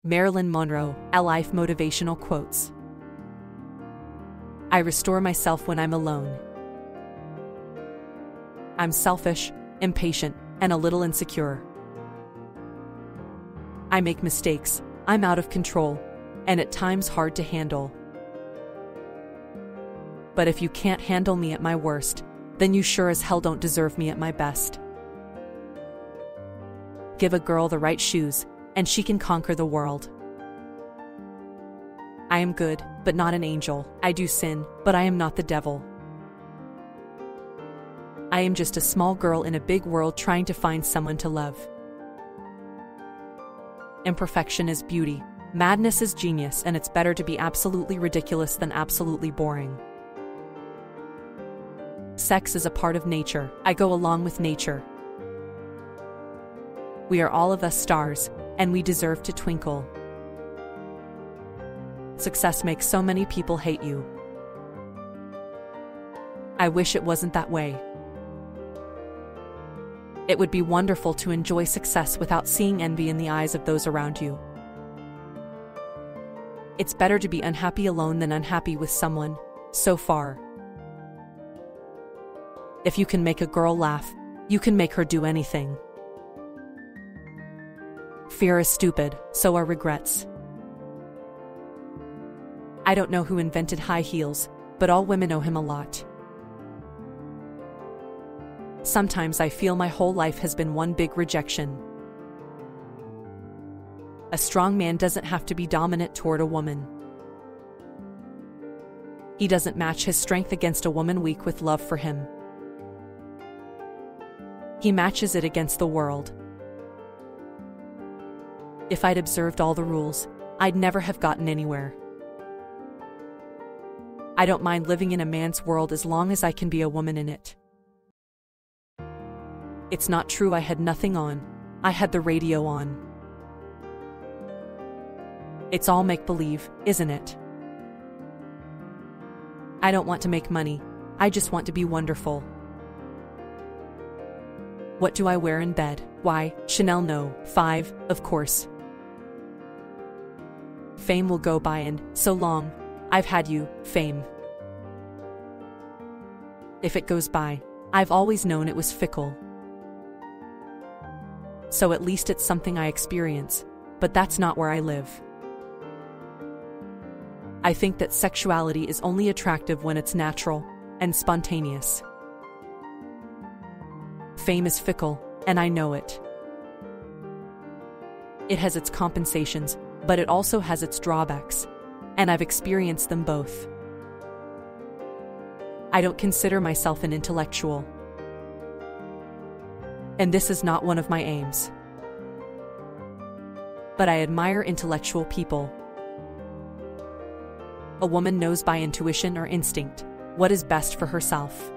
Marilyn Monroe, a life motivational quotes. I restore myself when I'm alone. I'm selfish, impatient, and a little insecure. I make mistakes, I'm out of control, and at times hard to handle. But if you can't handle me at my worst, then you sure as hell don't deserve me at my best. Give a girl the right shoes, and she can conquer the world. I am good, but not an angel. I do sin, but I am not the devil. I am just a small girl in a big world trying to find someone to love. Imperfection is beauty, madness is genius, and it's better to be absolutely ridiculous than absolutely boring. Sex is a part of nature. I go along with nature. We are all of us stars, and we deserve to twinkle. Success makes so many people hate you. I wish it wasn't that way. It would be wonderful to enjoy success without seeing envy in the eyes of those around you. It's better to be unhappy alone than unhappy with someone, so far. If you can make a girl laugh, you can make her do anything. Fear is stupid, so are regrets. I don't know who invented high heels, but all women owe him a lot. Sometimes I feel my whole life has been one big rejection. A strong man doesn't have to be dominant toward a woman. He doesn't match his strength against a woman weak with love for him. He matches it against the world. If I'd observed all the rules, I'd never have gotten anywhere. I don't mind living in a man's world as long as I can be a woman in it. It's not true I had nothing on. I had the radio on. It's all make-believe, isn't it? I don't want to make money. I just want to be wonderful. What do I wear in bed? Why, Chanel no. 5, of course. Fame will go by and, so long, I've had you, fame. If it goes by, I've always known it was fickle. So at least it's something I experience, but that's not where I live. I think that sexuality is only attractive when it's natural and spontaneous. Fame is fickle, and I know it. It has its compensations, but it also has its drawbacks, and I've experienced them both. I don't consider myself an intellectual, and this is not one of my aims. But I admire intellectual people. A woman knows by intuition or instinct what is best for herself.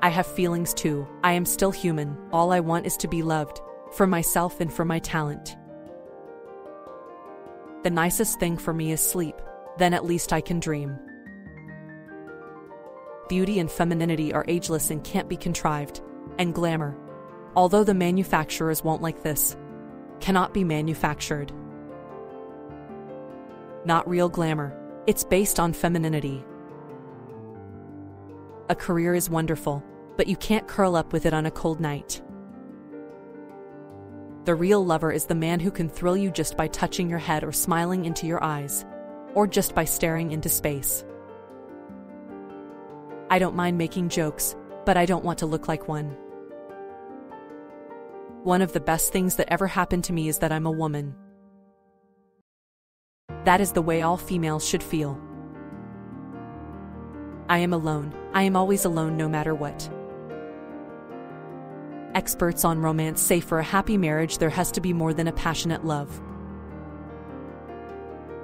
I have feelings too. I am still human. All I want is to be loved, for myself and for my talent. The nicest thing for me is sleep, then at least I can dream. Beauty and femininity are ageless and can't be contrived, and glamour, although the manufacturers won't like this, cannot be manufactured. Not real glamour, it's based on femininity. A career is wonderful, but you can't curl up with it on a cold night. The real lover is the man who can thrill you just by touching your head or smiling into your eyes, or just by staring into space. I don't mind making jokes, but I don't want to look like one. One of the best things that ever happened to me is that I'm a woman. That is the way all females should feel. I am alone. I am always alone no matter what. Experts on romance say for a happy marriage there has to be more than a passionate love.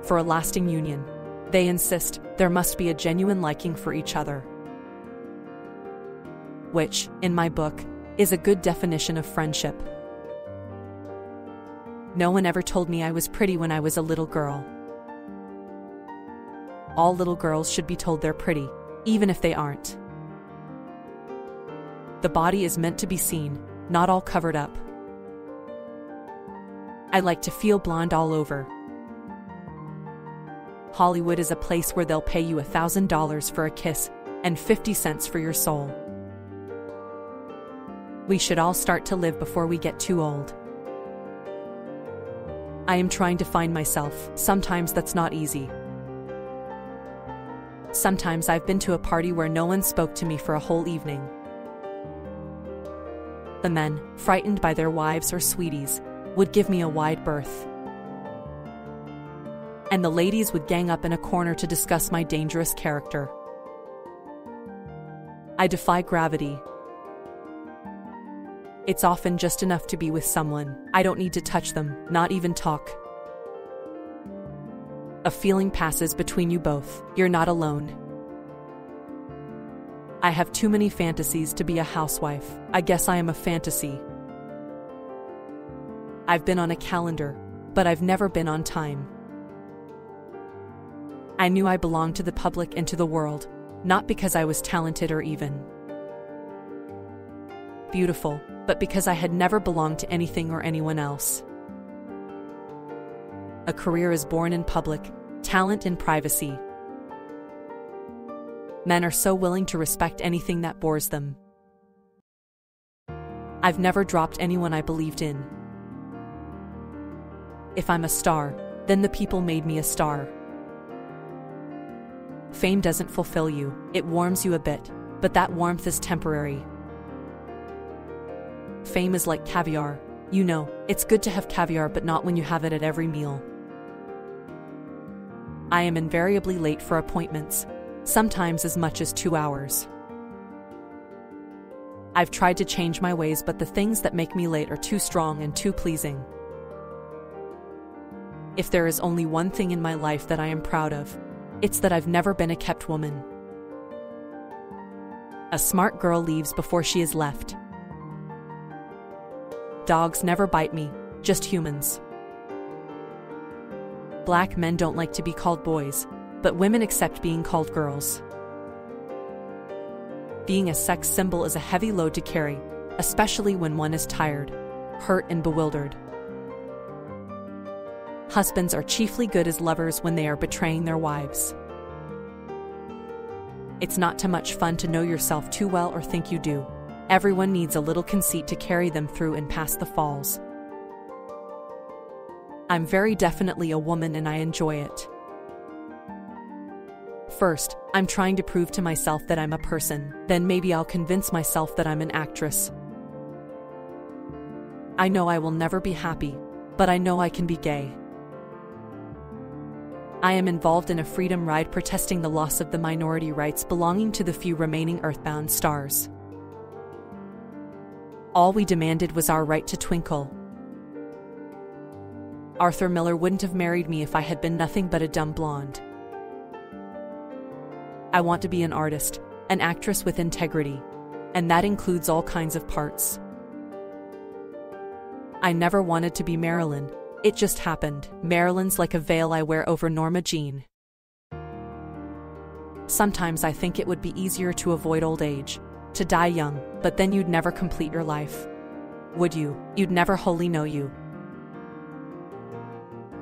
For a lasting union, they insist, there must be a genuine liking for each other. Which, in my book, is a good definition of friendship. No one ever told me I was pretty when I was a little girl. All little girls should be told they're pretty, even if they aren't. The body is meant to be seen, not all covered up. I like to feel blonde all over. Hollywood is a place where they'll pay you $1,000 for a kiss and 50 cents for your soul. We should all start to live before we get too old. I am trying to find myself. Sometimes that's not easy. Sometimes I've been to a party where no one spoke to me for a whole evening. The men, frightened by their wives or sweeties, would give me a wide berth. And the ladies would gang up in a corner to discuss my dangerous character. I defy gravity. It's often just enough to be with someone. I don't need to touch them, not even talk. A feeling passes between you both. You're not alone. I have too many fantasies to be a housewife. I guess I am a fantasy. I've been on a calendar, but I've never been on time. I knew I belonged to the public and to the world, not because I was talented or even beautiful, but because I had never belonged to anything or anyone else. A career is born in public, talent in privacy. Men are so willing to respect anything that bores them. I've never dropped anyone I believed in. If I'm a star, then the people made me a star. Fame doesn't fulfill you, it warms you a bit, but that warmth is temporary. Fame is like caviar. You know, it's good to have caviar, but not when you have it at every meal. I am invariably late for appointments, sometimes as much as 2 hours. I've tried to change my ways, but the things that make me late are too strong and too pleasing. If there is only one thing in my life that I am proud of, it's that I've never been a kept woman. A smart girl leaves before she is left. Dogs never bite me, just humans. Black men don't like to be called boys, but women accept being called girls. Being a sex symbol is a heavy load to carry, especially when one is tired, hurt, and bewildered. Husbands are chiefly good as lovers when they are betraying their wives. It's not too much fun to know yourself too well or think you do. Everyone needs a little conceit to carry them through and past the falls. I'm very definitely a woman and I enjoy it. First, I'm trying to prove to myself that I'm a person, then maybe I'll convince myself that I'm an actress. I know I will never be happy, but I know I can be gay. I am involved in a freedom ride protesting the loss of the minority rights belonging to the few remaining earthbound stars. All we demanded was our right to twinkle. Arthur Miller wouldn't have married me if I had been nothing but a dumb blonde. I want to be an artist, an actress with integrity, and that includes all kinds of parts. I never wanted to be Marilyn, it just happened. Marilyn's like a veil I wear over Norma Jean. Sometimes I think it would be easier to avoid old age, to die young, but then you'd never complete your life. Would you? You'd never wholly know you.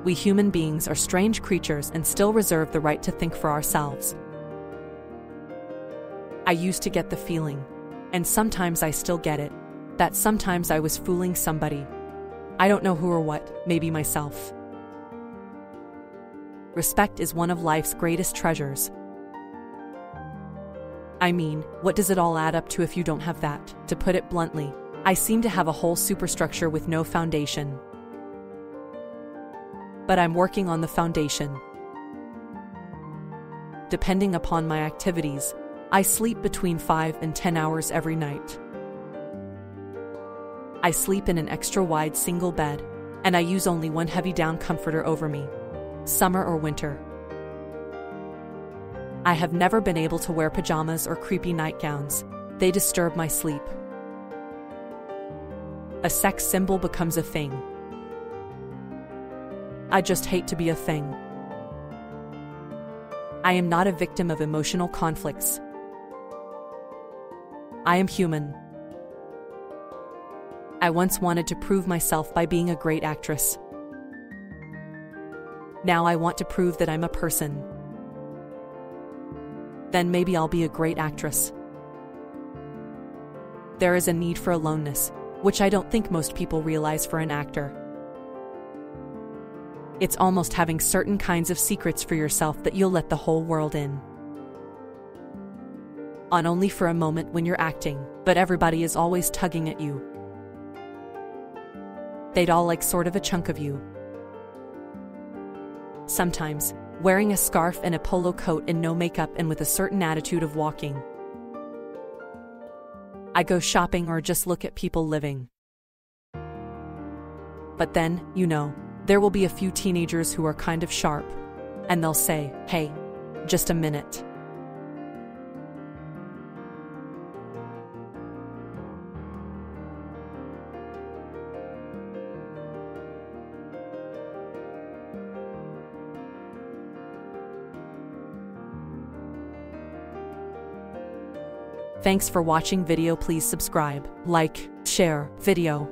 We human beings are strange creatures and still reserve the right to think for ourselves. I used to get the feeling, and sometimes I still get it, that sometimes I was fooling somebody. I don't know who or what, maybe myself. Respect is one of life's greatest treasures. I mean, what does it all add up to if you don't have that? To put it bluntly, I seem to have a whole superstructure with no foundation. But I'm working on the foundation. Depending upon my activities, I sleep between 5 and 10 hours every night. I sleep in an extra-wide single bed, and I use only one heavy down comforter over me, summer or winter. I have never been able to wear pajamas or creepy nightgowns. They disturb my sleep. A sex symbol becomes a thing. I just hate to be a thing. I am not a victim of emotional conflicts. I am human. I once wanted to prove myself by being a great actress. Now I want to prove that I'm a person. Then maybe I'll be a great actress. There is a need for aloneness, which I don't think most people realize for an actor. It's almost having certain kinds of secrets for yourself that you'll let the whole world in on only for a moment when you're acting, but everybody is always tugging at you. They'd all like sort of a chunk of you. Sometimes, wearing a scarf and a polo coat and no makeup and with a certain attitude of walking. I go shopping or just look at people living. But then, there will be a few teenagers who are kind of sharp, and they'll say, "Hey, just a minute." Thanks for watching video. Please subscribe, like, share video.